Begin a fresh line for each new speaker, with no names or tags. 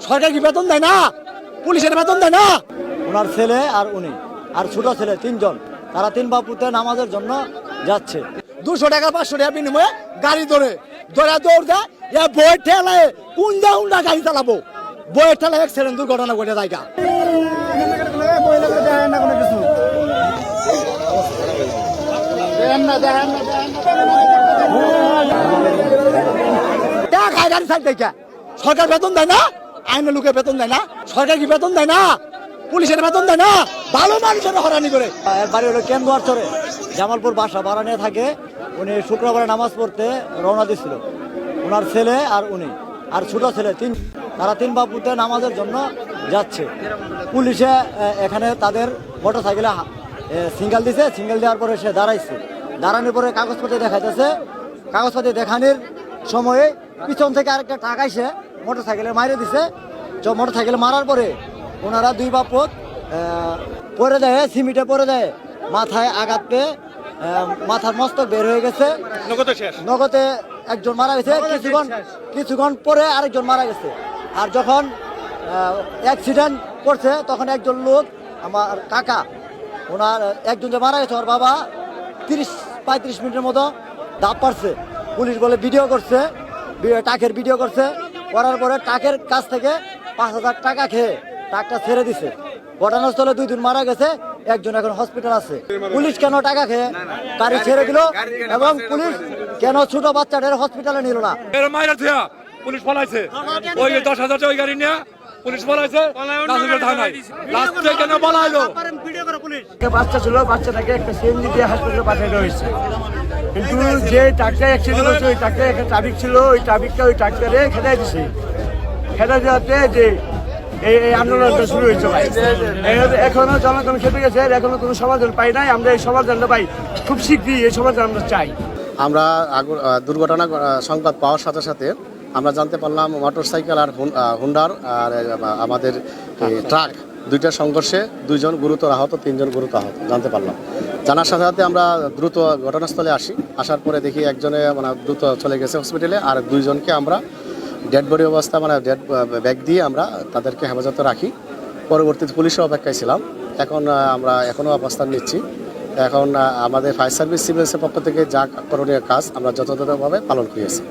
সরকার কি বেতন দেয় না? পুলিশের বেতন দেয় না? ওনার ছেলে আর উনি আর ছোট ছেলে তিনজন, তারা তিন বাপুতে নামাজের জন্য যাচ্ছে। 200 টাকা 500 টাকা বিনিময়ে গাড়ি ধরে দৌড় দেয়। বইয়ের ঠেলায় উন্ডা গাড়ি চালাবো, বইয়ের ঠেলায় অ্যাক্সিডেন্ট দুর্ঘটনা ঘটে জায়গা। গাড়ি সাইড দেখা সরকার বেতন দেয় না? আইনের লোকে বেতন দেয় না? সরকার কি বেতন দেয় না? পুলিশের বেতন দেয় না? ভালো মানুষের হরানি করে। এর বাড়ি হলো কেন্দুয়ার চরে, জামালপুর বাসা ভাড়া নিয়ে থাকে। উনি শুক্রবারে নামাজ পড়তে রওনা দিচ্ছিল, ওনার ছেলে আর উনি আর ছোট ছেলে তারা তিন বাপুতে নামাজের জন্য যাচ্ছে। পুলিশে এখানে তাদের মোটর সাইকেলে সিঙ্গেল দিছে, সিঙ্গেল দেওয়ার পরে সে দাঁড়াইছে। দাঁড়ানোর পরে কাগজপত্র দেখাইতেছে, কাগজপত্র দেখানোর সময়ে পিছন থেকে আরেকটা টাকা এসে মোটর সাইকেলে মারিয়ে দিছে। মোটর সাইকেলে মারার পরে ওনারা দুই বাপত পরে দেয়, সিমিটে পরে দেয়, মাথায় আঘাত পেয়ে মাথার মস্তক বের হয়ে গেছে। নগদে একজন মারা গেছে, কিছুক্ষণ পরে আরেকজন মারা গেছে। আর যখন অ্যাক্সিডেন্ট করছে তখন একজন লোক, আমার কাকা, ওনার একজন যে মারা গেছে ওর বাবা 30-35 মিনিটের মতো দাপ পারছে। পুলিশ বলে ভিডিও করছে, টাকের ভিডিও করছে, করার পরে টাকের কাছ থেকে 5,000 টাকা খেয়ে টাকটা ছেড়ে দিছে। ঘটনাস্থলে 2 দিন মারা গেছে, একজন এখন হসপিটাল আছে। পুলিশ কেন টাকা খেয়ে গাড়ি ছেড়ে দিল এবং পুলিশ কেন ছোট বাচ্চাদের হসপিটালে নিল না?
পুলিশ পলাইছে, ওই 10,000 ওই গাড়ি নিয়ে পুলিশ পলাইছে। কেন পলাইলো?
বাচ্চা ছিল, বাচ্চাটাকে একটা সিএনজি দিয়ে হাসপাতালে পাঠানো হয়েছে। কিন্তু যে ট্রাকটা অ্যাক্সিডেন্ট হয়েছে ওই ট্রাকটা একটা ট্রাফিক ছিল, ওই ট্রাফিকটা ওই ট্রাক্টরে খেদাই দিছে। খেদা দেওয়াতে যে এই আন্দোলনটা শুরু হয়েছে ভাই। এখনো জনগণ খেপে গেছে, এখনো কোনো সমাধান পাই নাই। আমরা এই সমাধানটা পাই খুব শীঘ্রই, এই সমাধান আমরা চাই।
আমরা দুর্ঘটনা সংবাদ পাওয়ার সাথে সাথে আমরা জানতে পারলাম মোটরসাইকেল আর হুন্ডার আর আমাদের ট্রাক দুইটার সংঘর্ষে 2 জন গুরুতর আহত, 3 জন গুরুতর আহত জানতে পারলাম। জানার সাথে সাথে আমরা দ্রুত ঘটনাস্থলে আসি। আসার পরে দেখি একজনে দ্রুত চলে গেছে হসপিটালে, আর 2 জনকে আমরা ডেড বডি অবস্থা ডেড ব্যাগ দিয়ে আমরা তাদেরকে হেফাজতে রাখি। পরবর্তীতে পুলিশের অপেক্ষায় ছিলাম। এখন আমরা এখনও অবস্থান নিচ্ছি। এখন আমাদের ফায়ার সার্ভিস সিভিলসের পক্ষ থেকে যা করণীয় কাজ আমরা যথাযথভাবে পালন করিয়েছি।